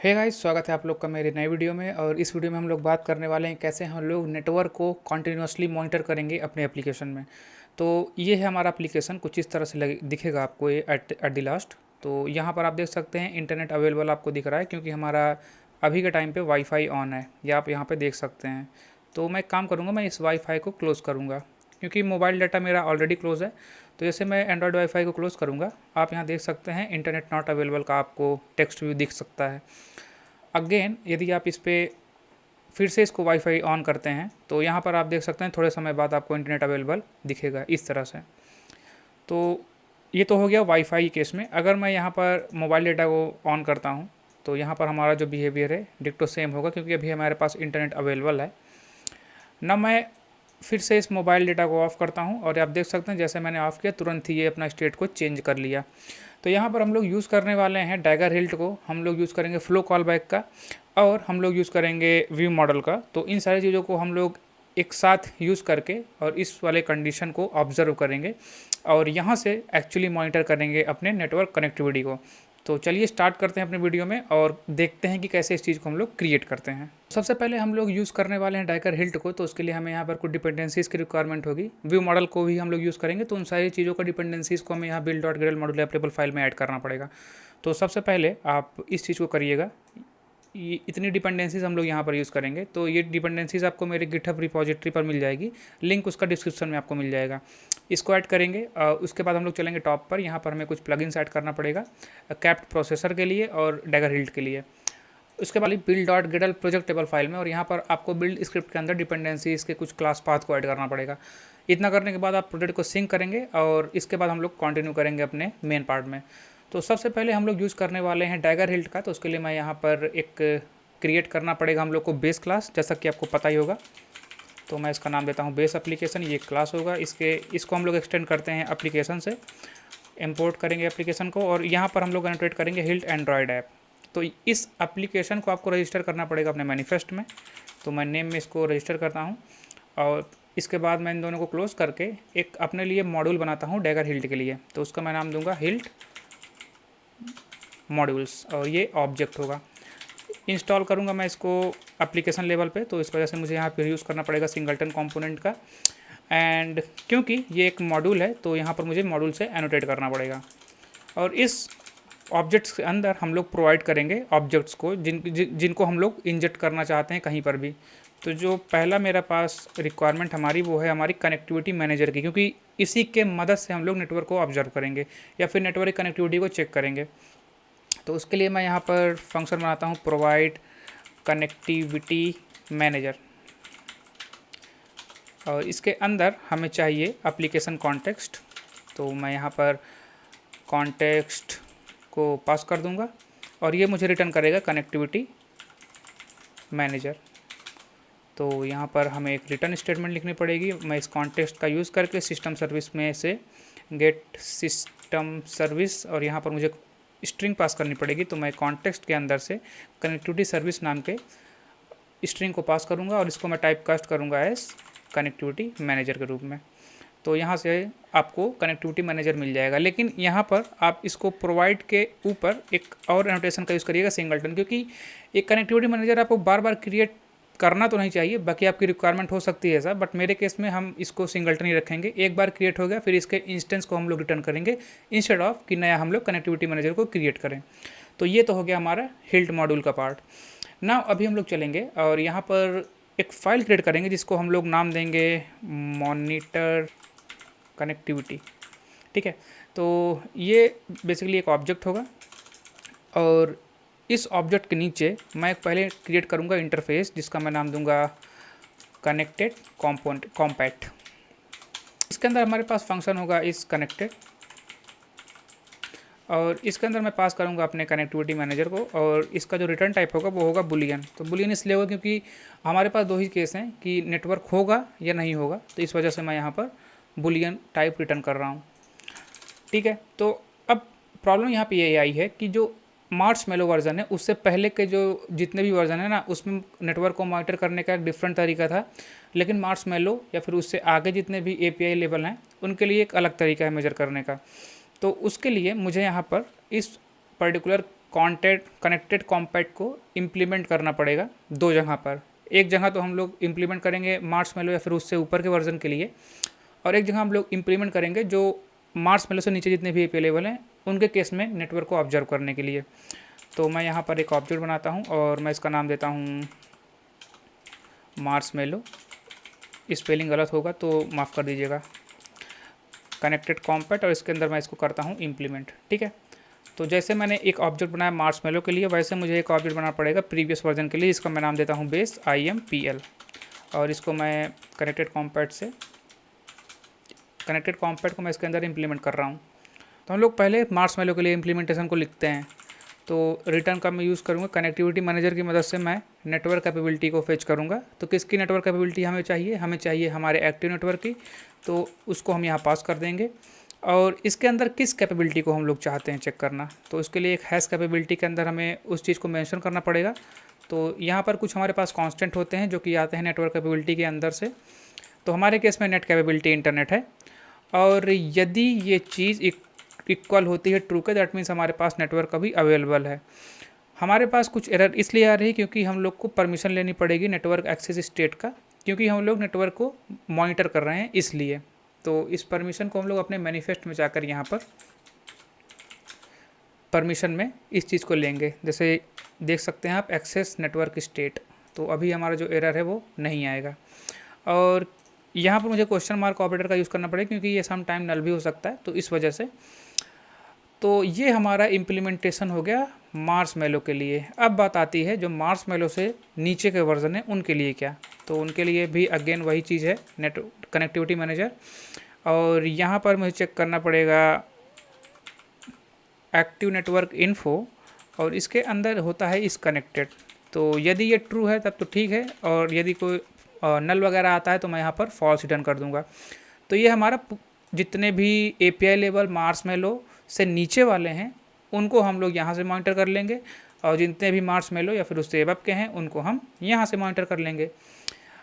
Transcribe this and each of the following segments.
Hey guys, स्वागत है आप लोग का मेरे नए वीडियो में। और इस वीडियो में हम लोग बात करने वाले हैं कैसे हम लोग नेटवर्क को कॉन्टिन्यूसली मॉनिटर करेंगे अपने एप्लीकेशन में। तो ये है हमारा एप्लीकेशन, कुछ इस तरह से दिखेगा आपको ये एट द लास्ट। तो यहाँ पर आप देख सकते हैं इंटरनेट अवेलेबल आपको दिख रहा है, क्योंकि हमारा अभी के टाइम पे वाईफाई ऑन है, ये आप यहाँ पे देख सकते हैं। तो मैं एक काम करूँगा, मैं इस वाईफाई को क्लोज़ करूँगा, क्योंकि मोबाइल डाटा मेरा ऑलरेडी क्लोज़ है। तो जैसे मैं एंड्रॉयड वाईफाई को क्लोज़ करूँगा, आप यहाँ देख सकते हैं इंटरनेट नॉट अवेलेबल का आपको टेक्स्ट व्यू दिख सकता है। अगेन यदि आप इस पर फिर से इसको वाईफाई ऑन करते हैं तो यहाँ पर आप देख सकते हैं थोड़े समय बाद आपको इंटरनेट अवेलेबल दिखेगा इस तरह से। तो ये तो हो गया वाईफाई केस में। अगर मैं यहाँ पर मोबाइल डेटा को ऑन करता हूँ तो यहाँ पर हमारा जो बिहेवियर है डिक्टो सेम होगा, क्योंकि अभी हमारे पास इंटरनेट अवेलेबल है ना। मैं फिर से इस मोबाइल डेटा को ऑफ़ करता हूँ और आप देख सकते हैं जैसे मैंने ऑफ़ किया तुरंत ही ये अपना स्टेट को चेंज कर लिया। तो यहाँ पर हम लोग यूज़ करने वाले हैं डैगर हिल्ट को, हम लोग यूज़ करेंगे फ्लो कॉल बैक का, और हम लोग यूज़ करेंगे व्यू मॉडल का। तो इन सारी चीज़ों को हम लोग एक साथ यूज़ करके और इस वाले कंडीशन को ऑब्ज़र्व करेंगे और यहाँ से एक्चुअली मॉनिटर करेंगे अपने नेटवर्क कनेक्टिविटी को। तो चलिए स्टार्ट करते हैं अपने वीडियो में और देखते हैं कि कैसे इस चीज़ को हम लोग क्रिएट करते हैं। सबसे पहले हम लोग यूज़ करने वाले हैं डैगर हिल्ट को, तो उसके लिए हमें यहाँ पर कुछ डिपेंडेंसीज़ की रिक्वायरमेंट होगी। व्यू मॉडल को भी हम लोग यूज़ करेंगे, तो उन सारी चीज़ों का डिपेंडेंसीज़ को हमें यहाँ build dot Gradle module applicable file में ऐड करना पड़ेगा। तो सबसे पहले आप इस चीज़ को करिएगा, ये इतनी डिपेंडेंसीज़ हम लोग यहाँ पर यूज़ करेंगे। तो ये डिपेंडेंसीज़ आपको मेरे गिटहब रिपोजिटरी पर मिल जाएगी, लिंक उसका डिस्क्रिप्शन में आपको मिल जाएगा। इसको ऐड करेंगे। उसके बाद हम लोग चलेंगे टॉप पर, यहाँ पर हमें कुछ प्लगइन्स ऐड करना पड़ेगा कैप्ट प्रोसेसर के लिए और डैगर हिल्ट के लिए। उसके बाद build dot Gradle project table file में, और यहाँ पर आपको बिल्ड स्क्रिप्ट के अंदर डिपेंडेंसी इसके कुछ क्लास पाथ को ऐड करना पड़ेगा। इतना करने के बाद आप प्रोजेक्ट को सिंक करेंगे और इसके बाद हम लोग कंटिन्यू करेंगे अपने मेन पार्ट में। तो सबसे पहले हम लोग यूज़ करने वाले हैं डैगर हिल्ट का। तो उसके लिए मैं यहाँ पर एक क्रिएट करना पड़ेगा हम लोग को बेस क्लास, जैसा कि आपको पता ही होगा। तो मैं इसका नाम देता हूँ बेस एप्लीकेशन, ये क्लास होगा। इसको हम लोग एक्सटेंड करते हैं एप्लीकेशन से, इंपोर्ट करेंगे एप्लीकेशन को, और यहाँ पर हम लोग एनोटेट करेंगे हिल्ट एंड्रॉयड ऐप। तो इस एप्लीकेशन को आपको रजिस्टर करना पड़ेगा अपने मैनिफेस्ट में। तो मैं नेम में इसको रजिस्टर करता हूँ और इसके बाद मैं इन दोनों को क्लोज़ करके एक अपने लिए मॉड्यूल बनाता हूँ डैगर हिल्ट के लिए। तो उसका मैं नाम दूंगा हिल्ट मॉड्यूल्स, और ये ऑब्जेक्ट होगा। इंस्टॉल करूँगा मैं इसको एप्लीकेशन लेवल पे, तो इस वजह से मुझे यहाँ पे यूज़ करना पड़ेगा सिंगलटन कंपोनेंट का। एंड क्योंकि ये एक मॉड्यूल है तो यहाँ पर मुझे मॉड्यूल से एनोटेट करना पड़ेगा। और इस ऑब्जेक्ट्स के अंदर हम लोग प्रोवाइड करेंगे ऑब्जेक्ट्स को जिनको हम लोग इंजेक्ट करना चाहते हैं कहीं पर भी। तो जो पहला मेरा पास रिक्वायरमेंट हमारी वो है हमारी कनेक्टिविटी मैनेजर की, क्योंकि इसी के मदद से हम लोग नेटवर्क को ऑब्जर्व करेंगे या फिर नेटवर्क कनेक्टिविटी को चेक करेंगे। तो उसके लिए मैं यहाँ पर फंक्शन बनाता हूँ प्रोवाइड कनेक्टिविटी मैनेजर, और इसके अंदर हमें चाहिए एप्लीकेशन कॉन्टेक्स्ट। तो मैं यहाँ पर कॉन्टेक्स्ट को पास कर दूंगा और ये मुझे रिटर्न करेगा कनेक्टिविटी मैनेजर। तो यहाँ पर हमें एक रिटर्न स्टेटमेंट लिखनी पड़ेगी। मैं इस कॉन्टेक्स्ट का यूज़ करके सिस्टम सर्विस में से गेट सिस्टम सर्विस, और यहाँ पर मुझे स्ट्रिंग पास करनी पड़ेगी। तो मैं कॉन्टेक्स्ट के अंदर से कनेक्टिविटी सर्विस नाम के स्ट्रिंग को पास करूँगा और इसको मैं टाइप कास्ट करूँगा एज कनेक्टिविटी मैनेजर के रूप में। तो यहाँ से आपको कनेक्टिविटी मैनेजर मिल जाएगा। लेकिन यहाँ पर आप इसको प्रोवाइड के ऊपर एक और एनोटेशन का यूज़ करिएगा सिंगलटन, क्योंकि एक कनेक्टिविटी मैनेजर आपको बार बार क्रिएट करना तो नहीं चाहिए, बाकी आपकी रिक्वायरमेंट हो सकती है ऐसा, बट मेरे केस में हम इसको सिंगलटन ही रखेंगे। एक बार क्रिएट हो गया फिर इसके इंस्टेंस को हम लोग रिटर्न करेंगे इंस्टेड ऑफ कि नया हम लोग कनेक्टिविटी मैनेजर को क्रिएट करें। तो ये तो हो गया हमारा हिल्ट मॉड्यूल का पार्ट। नाउ अभी हम लोग चलेंगे और यहाँ पर एक फ़ाइल क्रिएट करेंगे जिसको हम लोग नाम देंगे मॉनिटर कनेक्टिविटी। ठीक है, तो ये बेसिकली एक ऑब्जेक्ट होगा और इस ऑब्जेक्ट के नीचे मैं पहले क्रिएट करूँगा इंटरफेस जिसका मैं नाम दूंगा कनेक्टेड कॉम्पैक्ट। इसके अंदर हमारे पास फंक्शन होगा इस कनेक्टेड, और इसके अंदर मैं पास करूँगा अपने कनेक्टिविटी मैनेजर को, और इसका जो रिटर्न टाइप होगा वो होगा बुलियन। तो बुलियन इसलिए होगा क्योंकि हमारे पास दो ही केस हैं कि नेटवर्क होगा या नहीं होगा, तो इस वजह से मैं यहाँ पर बुलियन टाइप रिटर्न कर रहा हूँ। ठीक है, तो अब प्रॉब्लम यहाँ पे ये आई है कि जो मार्शमैलो वर्जन है उससे पहले के जो जितने भी वर्जन है ना, उसमें नेटवर्क को मॉनिटर करने का एक डिफरेंट तरीका था। लेकिन मार्शमैलो या फिर उससे आगे जितने भी API लेवल हैं उनके लिए एक अलग तरीका है मेजर करने का। तो उसके लिए मुझे यहाँ पर इस पर्टिकुलर कनेक्टेड कॉम्पैट को इम्प्लीमेंट करना पड़ेगा दो जगह पर। एक जगह तो हम लोग इम्प्लीमेंट करेंगे मार्शमैलो या फिर उससे ऊपर के वर्जन के लिए, और एक जगह हम लोग इम्प्लीमेंट करेंगे जो मार्शमैलो से नीचे जितने भी एपीआई लेवल हैं उनके केस में नेटवर्क को ऑब्जर्व करने के लिए। तो मैं यहाँ पर एक ऑब्जेक्ट बनाता हूँ और मैं इसका नाम देता हूँ मार्शमैलो। स्पेलिंग गलत होगा तो माफ़ कर दीजिएगा। कनेक्टेड कॉम्पैट, और इसके अंदर मैं इसको करता हूँ इम्प्लीमेंट। ठीक है, तो जैसे मैंने एक ऑब्जेक्ट बनाया मार्शमैलो के लिए, वैसे मुझे एक ऑब्जेक्ट बनाना पड़ेगा प्रीवियस वर्जन के लिए, जिसका मैं नाम देता हूँ बेस IMPL। और इसको मैं कनेक्टेड कॉम्पैट को मैं इसके अंदर इम्प्लीमेंट कर रहा हूँ। तो हम लोग पहले मार्शमैलो के लिए इम्प्लीमेंटेशन को लिखते हैं। तो रिटर्न का मैं यूज़ करूँगा कनेक्टिविटी मैनेजर की मदद से मैं नेटवर्क कैपेबिलिटी को फेच करूँगा। तो किसकी नेटवर्क कैपेबिलिटी हमें चाहिए? हमें चाहिए हमारे एक्टिव नेटवर्क की, तो उसको हम यहाँ पास कर देंगे। और इसके अंदर किस कैपेबिलिटी को हम लोग चाहते हैं चेक करना, तो उसके लिए एक हैश कैपेबिलिटी के अंदर हमें उस चीज़ को मेंशन करना पड़ेगा। तो यहाँ पर कुछ हमारे पास कांस्टेंट होते हैं जो कि आते हैं नेटवर्क कैपेबिलिटी के अंदर से। तो हमारे केस में नेट कैपेबिलिटी इंटरनेट है, और यदि ये चीज़ इक्वल होती है ट्रू के, दैट मीन्स हमारे पास नेटवर्क अभी अवेलेबल है। हमारे पास कुछ एरर इसलिए आ रही है क्योंकि हम लोग को परमिशन लेनी पड़ेगी नेटवर्क एक्सेस स्टेट का, क्योंकि हम लोग नेटवर्क को मॉनिटर कर रहे हैं इसलिए। तो इस परमिशन को हम लोग अपने मैनिफेस्ट में जाकर यहाँ पर परमिशन में इस चीज़ को लेंगे। जैसे देख सकते हैं आप, एक्सेस नेटवर्क स्टेट, तो अभी हमारा जो एरर है वो नहीं आएगा। और यहाँ पर मुझे क्वेश्चन मार्क ऑपरेटर का यूज़ करना पड़ेगा क्योंकि ये सम टाइम नल भी हो सकता है, तो इस वजह से। तो ये हमारा इम्प्लीमेंटेशन हो गया मार्शमैलो के लिए। अब बात आती है जो मार्शमैलो से नीचे के वर्जन है उनके लिए क्या। तो उनके लिए भी अगेन वही चीज़ है, नेट कनेक्टिविटी मैनेजर। और यहाँ पर मुझे चेक करना पड़ेगा एक्टिव नेटवर्क इन्फो, और इसके अंदर होता है इस कनेक्टेड। तो यदि ये ट्रू है तब तो ठीक है, और यदि कोई नल वगैरह आता है तो मैं यहाँ पर फॉल्स रिटर्न कर दूँगा। तो ये हमारा जितने भी एपीआई लेवल मार्शमैलो से नीचे वाले हैं उनको हम लोग यहाँ से मॉनिटर कर लेंगे, और जितने भी मार्शमैलो या फिर उससे एबव के हैं उनको हम यहाँ से मॉनिटर कर लेंगे।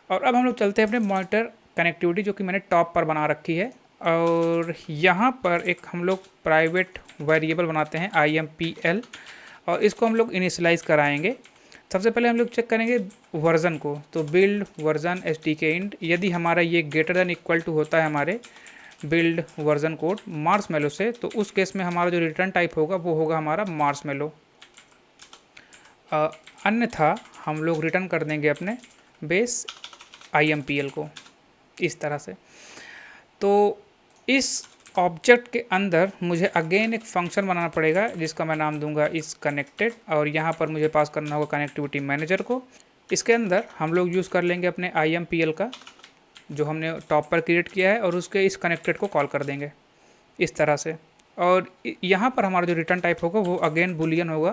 और अब हम लोग चलते हैं अपने मॉनिटर कनेक्टिविटी जो कि मैंने टॉप पर बना रखी है, और यहाँ पर एक हम लोग प्राइवेट वेरिएबल बनाते हैं IMPL, और इसको हम लोग इनिशियलाइज कराएंगे। सबसे पहले हम लोग चेक करेंगे वर्जन को, तो बिल्ड वर्जन SDK इंट, यदि हमारा ये ग्रेटर देन इक्वल टू होता है हमारे बिल्ड वर्जन कोड मार्शमैलो से, तो उस केस में हमारा जो रिटर्न टाइप होगा वो होगा हमारा मार्शमैलो। अन्यथा हम लोग रिटर्न कर देंगे अपने बेस IMPL को इस तरह से। तो इस ऑब्जेक्ट के अंदर मुझे अगेन एक फंक्शन बनाना पड़ेगा जिसका मैं नाम दूंगा इस कनेक्टेड, और यहाँ पर मुझे पास करना होगा कनेक्टिविटी मैनेजर को। इसके अंदर हम लोग यूज़ कर लेंगे अपने IMPL का जो हमने टॉप पर क्रिएट किया है, और उसके इस कनेक्टेड को कॉल कर देंगे इस तरह से। और यहाँ पर हमारा जो रिटर्न टाइप होगा वो अगेन बुलियन होगा,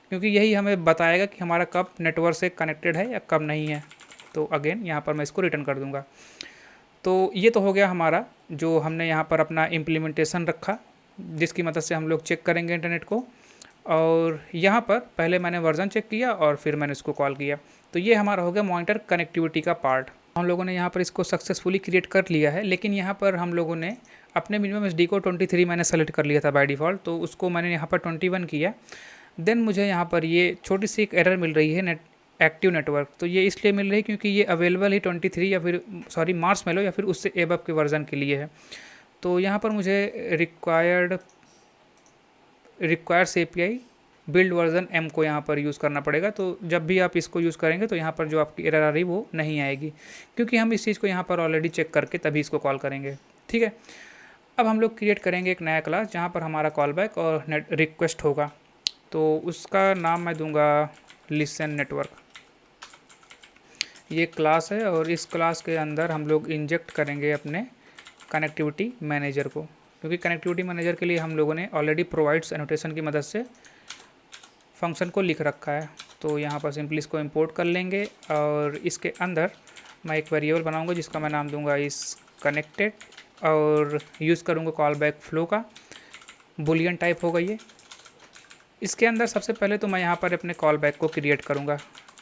क्योंकि यही हमें बताएगा कि हमारा कब नेटवर्क से कनेक्टेड है या कब नहीं है। तो अगेन यहाँ पर मैं इसको रिटर्न कर दूँगा। तो ये तो हो गया हमारा जो हमने यहाँ पर अपना इम्प्लीमेंटेशन रखा, जिसकी मदद से हम लोग चेक करेंगे इंटरनेट को। और यहाँ पर पहले मैंने वर्जन चेक किया और फिर मैंने इसको कॉल किया। तो ये हमारा हो गया मॉनिटर कनेक्टिविटी का पार्ट। हम लोगों ने यहाँ पर इसको सक्सेसफुली क्रिएट कर लिया है, लेकिन यहाँ पर हम लोगों ने अपने मिनिमम एसडी को 23 मैंने सेलेक्ट कर लिया था बाय डिफ़ॉल्ट, तो उसको मैंने यहाँ पर 21 किया। देन मुझे यहाँ पर ये छोटी सी एक एरर मिल रही है एक्टिव नेटवर्क। तो ये इसलिए मिल रही है क्योंकि ये अवेलेबल ही 23 या फिर मार्शमैलो या फिर उससे एबव के वर्जन के लिए है। तो यहाँ पर मुझे requires API build version M को यहाँ पर यूज़ करना पड़ेगा। तो जब भी आप इसको यूज़ करेंगे तो यहाँ पर जो आपकी एरर आ रही वो नहीं आएगी, क्योंकि हम इस चीज़ को यहाँ पर ऑलरेडी चेक करके तभी इसको कॉल करेंगे। ठीक है, अब हम लोग क्रिएट करेंगे एक नया क्लास जहाँ पर हमारा कॉल बैक और नेट रिक्वेस्ट होगा। तो उसका नाम मैं दूंगा लिसन नेटवर्क। ये क्लास है और इस क्लास के अंदर हम लोग इंजेक्ट करेंगे अपने कनेक्टिविटी मैनेजर को, क्योंकि कनेक्टिविटी मैनेजर के लिए हम लोगों ने ऑलरेडी प्रोवाइड्स एनोटेशन की मदद से फंक्शन को लिख रखा है। तो यहाँ पर सिंपली इसको इंपोर्ट कर लेंगे और इसके अंदर मैं एक वेरिएबल बनाऊंगा जिसका मैं नाम दूंगा इस कनेक्टेड, और यूज़ करूँगा कॉल बैक फ्लो का, बुलियन टाइप होगा ये। इसके अंदर सबसे पहले तो मैं यहाँ पर अपने कॉल बैक को क्रिएट करूँगा,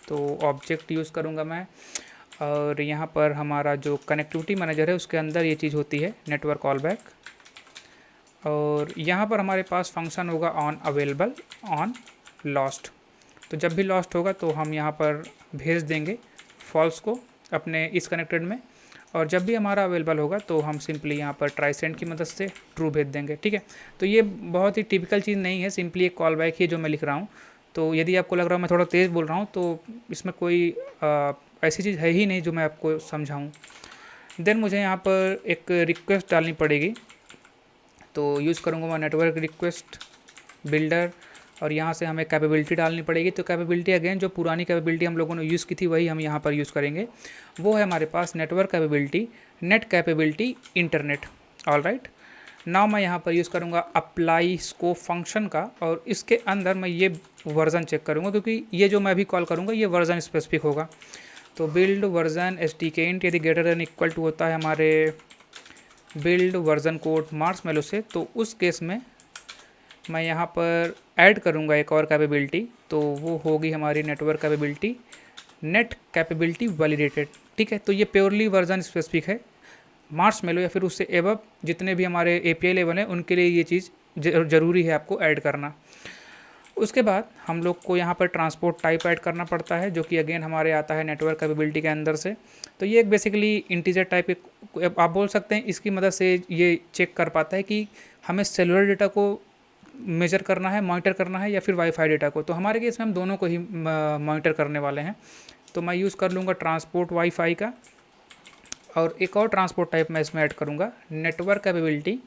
तो ऑब्जेक्ट यूज़ करूँगा मैं, और यहाँ पर हमारा जो कनेक्टिविटी मैनेजर है उसके अंदर ये चीज़ होती है नेटवर्क कॉल बैक। और यहाँ पर हमारे पास फंक्शन होगा ऑन अवेलेबल ऑन लॉस्ट। तो जब भी लॉस्ट होगा तो हम यहाँ पर भेज देंगे फॉल्स को अपने इस कनेक्टेड में, और जब भी हमारा अवेलेबल होगा तो हम सिंपली यहाँ पर ट्राई सेंड की मदद से ट्रू भेज देंगे। ठीक है, तो ये बहुत ही टिपिकल चीज़ नहीं है, सिंपली एक कॉल बैक ही जो मैं लिख रहा हूँ। तो यदि आपको लग रहा है मैं थोड़ा तेज़ बोल रहा हूँ तो इसमें कोई ऐसी चीज़ है ही नहीं जो मैं आपको समझाऊँ। देन मुझे यहाँ पर एक रिक्वेस्ट डालनी पड़ेगी, तो यूज़ करूँगा मैं नेटवर्क रिक्वेस्ट बिल्डर, और यहाँ से हमें कैपेबिलिटी डालनी पड़ेगी। तो कैपेबिलिटी अगेन जो पुरानी कैपेबिलिटी हम लोगों ने यूज़ की थी वही हम यहाँ पर यूज़ करेंगे। वो है हमारे पास network capability, net capability, internet. All right, now मैं यहाँ पर यूज़ करूँगा अप्लाई स्कोप फंक्शन का, और इसके अंदर मैं ये वर्ज़न चेक करूँगा क्योंकि ये जो मैं अभी कॉल करूँगा ये वर्ज़न स्पेसिफिक होगा। तो बिल्ड वर्ज़न STK इंट यदि ग्रेटर देन इक्वल टू होता है हमारे बिल्ड वर्ज़न कोड मार्शमैलो से, तो उस केस में मैं यहाँ पर ऐड करूँगा एक और कैपेबिलिटी, तो वो होगी हमारी network capability, net capability validated. ठीक है, तो ये प्योरली वर्जन स्पेसिफिक है। मार्शमैलो या फिर उससे एबव जितने भी हमारे API लेवल हैं उनके लिए ये चीज़ ज़रूरी है आपको ऐड करना। उसके बाद हम लोग को यहाँ पर ट्रांसपोर्ट टाइप ऐड करना पड़ता है, जो कि अगेन हमारे आता है नेटवर्क कैपेबिलिटी के अंदर से। तो ये एक बेसिकली इंटीजर टाइप आप बोल सकते हैं, इसकी मदद से ये चेक कर पाता है कि हमें सेलुलर डेटा को मेजर करना है, मॉनिटर करना है, या फिर वाईफाई डेटा को। तो हमारे केस में हम दोनों को ही मॉनिटर करने वाले हैं। तो मैं यूज़ कर लूँगा ट्रांसपोर्ट वाईफाई का, और एक और ट्रांसपोर्ट टाइप मैं इसमें ऐड करूँगा नेटवर्क कैपेबिलिटी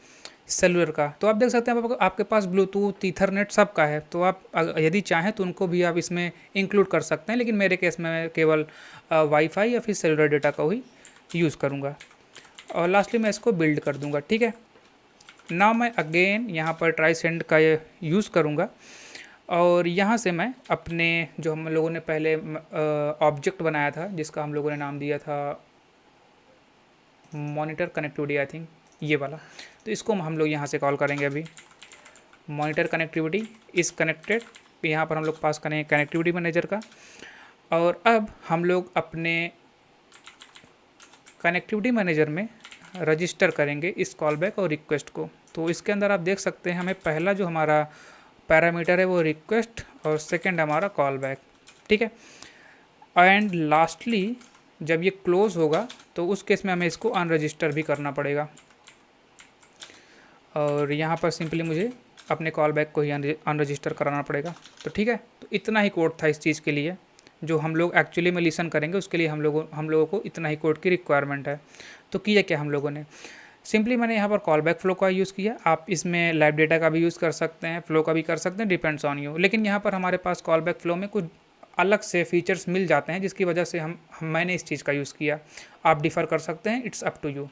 सेलुलर का। तो आप देख सकते हैं आपके पास ब्लूटूथ, ईथरनेट सब का है, तो आप यदि चाहें तो उनको भी आप इसमें इंक्लूड कर सकते हैं, लेकिन मेरे केस में मैं केवल वाईफाई या फिर सेलुलर डेटा को ही यूज़ करूँगा। और लास्टली मैं इसको बिल्ड कर दूँगा। ठीक है, ना मैं अगेन यहाँ पर ट्राई सेंड का यूज़ करूँगा, और यहाँ से मैं अपने जो हम लोगों ने पहले ऑब्जेक्ट बनाया था जिसका हम लोगों ने नाम दिया था मॉनिटर कनेक्टिविटी, आई थिंक ये वाला, तो इसको हम लोग यहाँ से कॉल करेंगे। अभी मॉनिटर कनेक्टिविटी इस कनेक्टेड, यहाँ पर हम लोग पास करेंगे कनेक्टिविटी मैनेजर का, और अब हम लोग अपने कनेक्टिविटी मैनेजर में रजिस्टर करेंगे इस कॉलबैक और रिक्वेस्ट को। तो इसके अंदर आप देख सकते हैं हमें पहला जो हमारा पैरामीटर है वो रिक्वेस्ट, और सेकंड हमारा कॉलबैक। ठीक है, एंड लास्टली जब ये क्लोज होगा तो उस केस में हमें इसको अनरजिस्टर भी करना पड़ेगा, और यहाँ पर सिंपली मुझे अपने कॉलबैक को ही अनरजिस्टर कराना पड़ेगा। तो ठीक है, तो इतना ही कोड था इस चीज़ के लिए, जो हम लोग एक्चुअली में लिसन करेंगे उसके लिए हम लोगों को इतना ही कोड की रिक्वायरमेंट है। तो किया क्या हम लोगों ने, सिंपली मैंने यहाँ पर कॉलबैक फ्लो का यूज़ किया। आप इसमें लाइव डेटा का भी यूज़ कर सकते हैं, फ्लो का भी कर सकते हैं, डिपेंड्स ऑन यू। लेकिन यहाँ पर हमारे पास कॉलबैक फ्लो में कुछ अलग से फीचर्स मिल जाते हैं जिसकी वजह से मैंने इस चीज़ का यूज़ किया। आप डिफ़र कर सकते हैं, इट्स अप टू यू।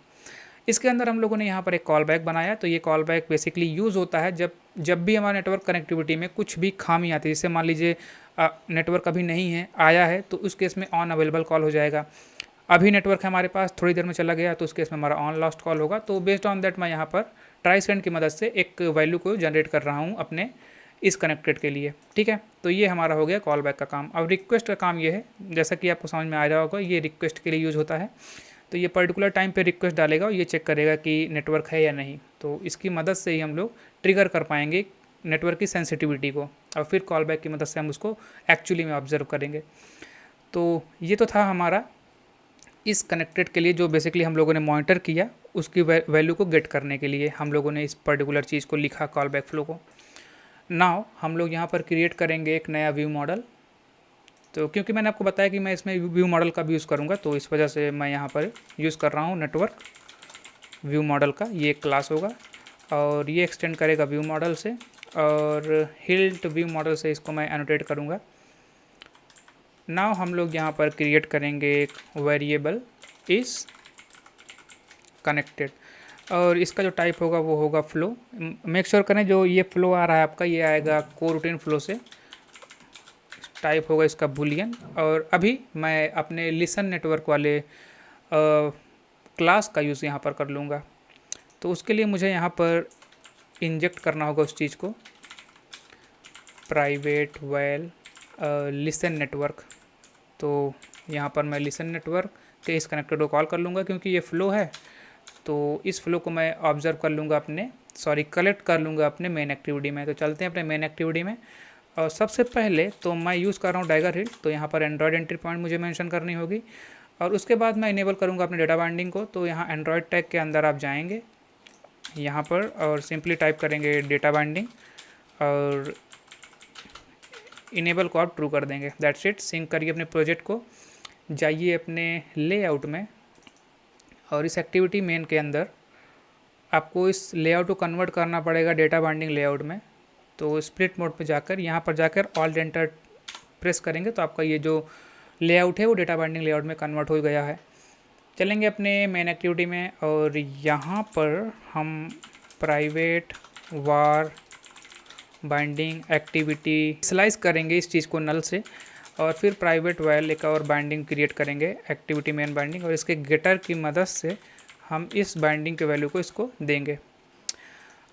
इसके अंदर हम लोगों ने यहाँ पर एक कॉलबैक बनाया। तो ये कॉलबैक बेसिकली यूज़ होता है जब भी हमारे नेटवर्क कनेक्टिविटी में कुछ भी खामी आती है, जैसे मान लीजिए नेटवर्क अभी नहीं है, आया है, तो उस केस में ऑन अवेलेबल कॉल हो जाएगा। अभी नेटवर्क है हमारे पास, थोड़ी देर में चला गया, तो उस केस में हमारा ऑन लॉस्ट कॉल होगा। तो बेस्ड ऑन दैट मैं यहाँ पर ट्राई सेंड की मदद से एक वैल्यू को जनरेट कर रहा हूँ अपने इस कनेक्टेड के लिए। ठीक है, तो ये हमारा हो गया कॉल बैक का काम। अब रिक्वेस्ट का काम ये है, जैसा कि आपको समझ में आ रहा होगा, ये रिक्वेस्ट के लिए यूज़ होता है। तो ये पर्टिकुलर टाइम पे रिक्वेस्ट डालेगा और ये चेक करेगा कि नेटवर्क है या नहीं। तो इसकी मदद से ही हम लोग ट्रिगर कर पाएंगे नेटवर्क की सेंसिटिविटी को, और फिर कॉल बैक की मदद से हम उसको एक्चुअली में ऑब्जर्व करेंगे। तो ये तो था हमारा इस कनेक्टेड के लिए, जो बेसिकली हम लोगों ने मॉनिटर किया, उसकी वैल्यू को गेट करने के लिए हम लोगों ने इस पर्टिकुलर चीज़ को लिखा, कॉल बैक फ्लो को। नाउ हम लोग यहाँ पर क्रिएट करेंगे एक नया व्यू मॉडल। तो क्योंकि मैंने आपको बताया कि मैं इसमें व्यू मॉडल का भी यूज़ करूँगा, तो इस वजह से मैं यहाँ पर यूज़ कर रहा हूँ नेटवर्क व्यू मॉडल का। ये एक क्लास होगा और ये एक्सटेंड करेगा व्यू मॉडल से, और हिल्ट व्यू मॉडल से इसको मैं एनोटेट करूँगा। नाउ हम लोग यहाँ पर क्रिएट करेंगे एक वेरिएबल इस कनेक्टेड, और इसका जो टाइप होगा वो होगा फ्लो। मेक श्योर करें जो ये फ्लो आ रहा है आपका, ये आएगा कोरूटीन फ्लो से। टाइप होगा इसका बुलियन। और अभी मैं अपने लिसन नेटवर्क वाले क्लास का यूज़ यहाँ पर कर लूँगा। तो उसके लिए मुझे यहाँ पर इंजेक्ट करना होगा उस चीज़ को, प्राइवेट वेल लिसन नेटवर्क। तो यहाँ पर मैं लिसन नेटवर्क के इस कनेक्टेड को कॉल कर लूँगा, क्योंकि ये फ़्लो है। तो इस फ्लो को मैं ऑब्ज़र्व कर लूँगा कलेक्ट कर लूँगा अपने मेन एक्टिविटी में। तो चलते हैं अपने मेन एक्टिविटी में, और सबसे पहले तो मैं यूज़ कर रहा हूँ डाइगर हिल, तो यहाँ पर एंड्रॉयड एंट्री पॉइंट मुझे मेंशन करनी होगी और उसके बाद मैं इनेबल करूँगा अपने डेटा बाइंडिंग को। तो यहाँ एंड्रॉयड टैग के अंदर आप जाएंगे यहाँ पर और सिंपली टाइप करेंगे डेटा बाइंडिंग और इनेबल को आप ट्रू कर देंगे। That's it. सिंक करिए अपने प्रोजेक्ट को, जाइए अपने लेआउट में और इस एक्टिविटी मेन के अंदर आपको इस लेआउट को कन्वर्ट करना पड़ेगा डेटा बाइंडिंग लेआउट में। तो स्प्लिट मोड पे जाकर यहाँ पर जाकर ऑल्ट एंटर प्रेस करेंगे तो आपका ये जो लेआउट है वो डेटा बाइंडिंग लेआउट में कन्वर्ट हो गया है। चलेंगे अपने मेन एक्टिविटी में और यहाँ पर हम प्राइवेट वार बाइंडिंग एक्टिविटी स्लाइस करेंगे इस चीज़ को नल से और फिर प्राइवेट वाइल एक और बाइंडिंग क्रिएट करेंगे एक्टिविटी मेन बाइंडिंग और इसके गेटर की मदद से हम इस बाइंडिंग के वैल्यू को इसको देंगे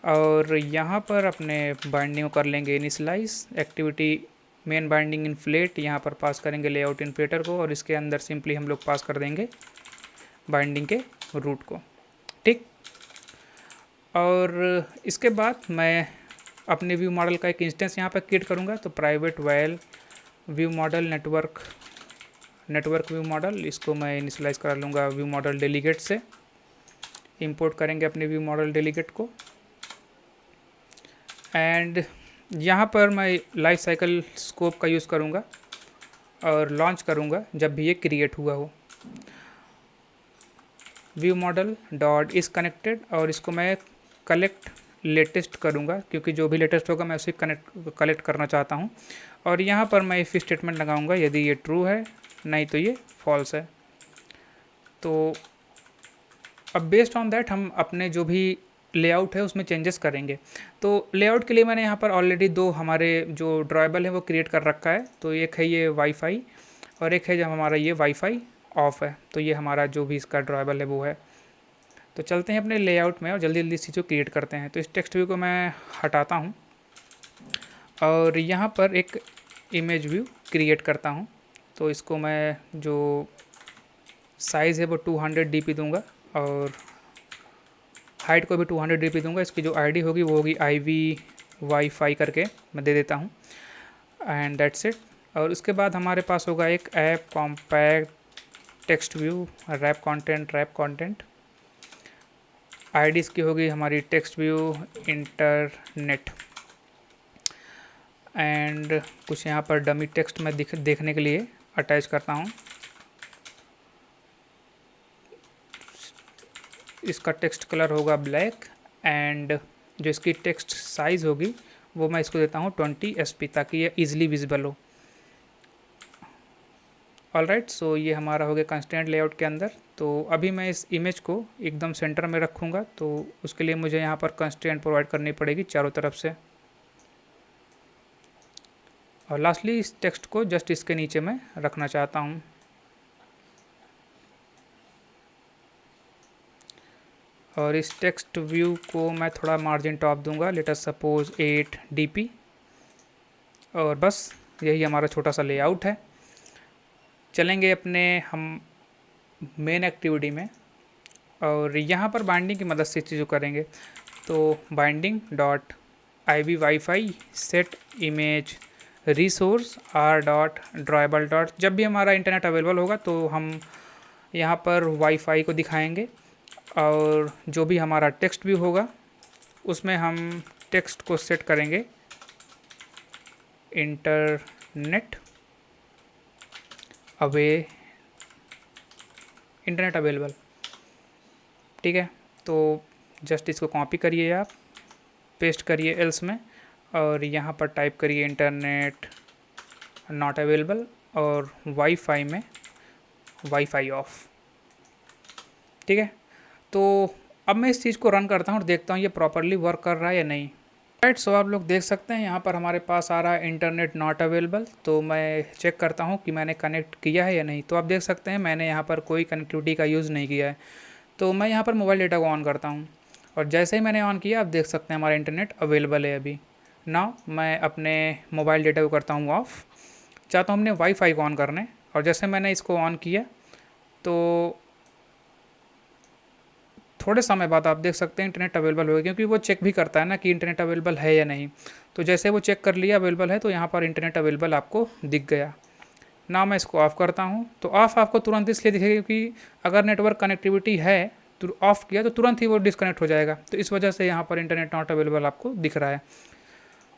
और यहाँ पर अपने बाइंडिंग को कर लेंगे initialise activity main binding inflate. यहाँ पर पास करेंगे लेआउट इन्फ्लेटर को और इसके अंदर सिंपली हम लोग पास कर देंगे बाइंडिंग के रूट को। ठीक, और इसके बाद मैं अपने व्यू मॉडल का एक इंस्टेंस यहाँ पर क्रिएट करूँगा। तो private while view model network view model, इसको मैं इनिशियलाइज करा लूँगा व्यू मॉडल डेलीगेट से। इंपोर्ट करेंगे अपने व्यू मॉडल डेलीगेट को एंड यहाँ पर मैं लाइफ साइकिल स्कोप का यूज़ करूँगा और लॉन्च करूँगा जब भी ये क्रिएट हुआ हो। View model dot is connected और इसको मैं कलेक्ट लेटेस्ट करूँगा क्योंकि जो भी लेटेस्ट होगा मैं उसे कलेक्ट करना चाहता हूँ। और यहाँ पर मैं इफ स्टेटमेंट लगाऊँगा, यदि ये ट्रू है नहीं तो ये फॉल्स है। तो अब बेस्ड ऑन दैट हम अपने जो भी लेआउट है उसमें चेंजेस करेंगे। तो लेआउट के लिए मैंने यहाँ पर ऑलरेडी दो हमारे जो ड्रॉएबल है वो क्रिएट कर रखा है। तो एक है ये वाईफाई और एक है जब हमारा ये वाईफाई ऑफ है। तो ये हमारा जो भी इसका ड्रॉएबल है वो है। तो चलते हैं अपने लेआउट में और जल्दी जल्दी इस चीज़ को क्रिएट करते हैं। तो इस टेक्स्ट व्यू को मैं हटाता हूँ और यहाँ पर एक इमेज व्यू क्रिएट करता हूँ। तो इसको मैं जो साइज़ है वो 200 dp दूंगा और हाइट को भी 200 dp दूंगा। इसकी जो आईडी होगी वो होगी IV वाईफाई करके मैं दे देता हूँ एंड दैट्स इट। और उसके बाद हमारे पास होगा एक app compact text view wrap content. ID इसकी होगी हमारी टेक्स्ट व्यू इंटरनेट एंड कुछ यहाँ पर डमी टेक्स्ट मैं देखने के लिए अटैच करता हूँ। इसका टेक्स्ट कलर होगा ब्लैक एंड जो इसकी टेक्स्ट साइज़ होगी वो मैं इसको देता हूँ 20 SP ताकि ये ईजिली विजिबल हो। ऑलराइट, सो ये हमारा हो गया कंस्ट्रेंट लेआउट के अंदर। तो अभी मैं इस इमेज को एकदम सेंटर में रखूँगा तो उसके लिए मुझे यहाँ पर कंस्ट्रेंट प्रोवाइड करनी पड़ेगी चारों तरफ से। और लास्टली इस टेक्स्ट को जस्ट इसके नीचे मैं रखना चाहता हूँ। और इस टेक्स्ट व्यू को मैं थोड़ा मार्जिन टॉप दूंगा, लेट अस सपोज 8 dp। और बस यही हमारा छोटा सा लेआउट है। चलेंगे अपने हम मेन एक्टिविटी में और यहाँ पर बाइंडिंग की मदद से चीज़ों करेंगे। तो binding dot IV wifi set image resource r dot drawable dot, जब भी हमारा इंटरनेट अवेलेबल होगा तो हम यहाँ पर वाईफाई को दिखाएंगे और जो भी हमारा टेक्स्ट व्यू होगा उसमें हम टेक्स्ट को सेट करेंगे इंटरनेट अवेलेबल। ठीक है, तो जस्ट इसको कॉपी करिए, आप पेस्ट करिए एल्स में और यहाँ पर टाइप करिए इंटरनेट नॉट अवेलेबल और वाईफाई में वाईफाई ऑफ। ठीक है, तो अब मैं इस चीज़ को रन करता हूँ और देखता हूँ ये प्रॉपरली वर्क कर रहा है या नहीं। राइट, सो आप लोग देख सकते हैं यहाँ पर हमारे पास आ रहा है इंटरनेट नॉट अवेलेबल। तो मैं चेक करता हूँ कि मैंने कनेक्ट किया है या नहीं। तो आप देख सकते हैं मैंने यहाँ पर कोई कनेक्टिविटी का यूज़ नहीं किया है। तो मैं यहाँ पर मोबाइल डेटा को ऑन करता हूँ और जैसे ही मैंने ऑन किया आप देख सकते हैं हमारा इंटरनेट अवेलेबल है अभी। नाउ मैं अपने मोबाइल डेटा को करता हूँ ऑफ, चाहता हूँ हमने वाईफाई को ऑन करने। और जैसे मैंने इसको ऑन किया तो थोड़े समय बाद आप देख सकते हैं इंटरनेट अवेलेबल होगा, क्योंकि वो चेक भी करता है ना कि इंटरनेट अवेलेबल है या नहीं। तो जैसे वो चेक कर लिया अवेलेबल है, तो यहाँ पर इंटरनेट अवेलेबल आपको दिख गया। ना मैं इसको ऑफ़ करता हूँ, तो ऑफ़ आपको तुरंत इसलिए दिखेगा क्योंकि अगर नेटवर्क कनेक्टिविटी है तो ऑफ़ किया तो तुरंत ही वो डिस्कनेक्ट हो जाएगा, तो इस वजह से यहाँ पर इंटरनेट नॉट अवेलेबल आपको दिख रहा है।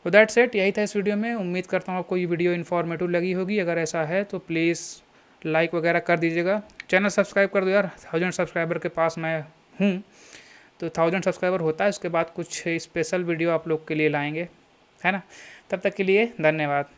तो दैट्स इट, यही था इस वीडियो में। उम्मीद करता हूँ आपको ये वीडियो इन्फॉर्मेटिव लगी होगी। अगर ऐसा है तो प्लीज़ लाइक वगैरह कर दीजिएगा, चैनल सब्सक्राइब कर दो यार। 1000 सब्सक्राइबर के पास मैं हूँ, तो 1000 सब्सक्राइबर होता है उसके बाद कुछ स्पेशल वीडियो आप लोग के लिए लाएंगे, है ना। तब तक के लिए धन्यवाद।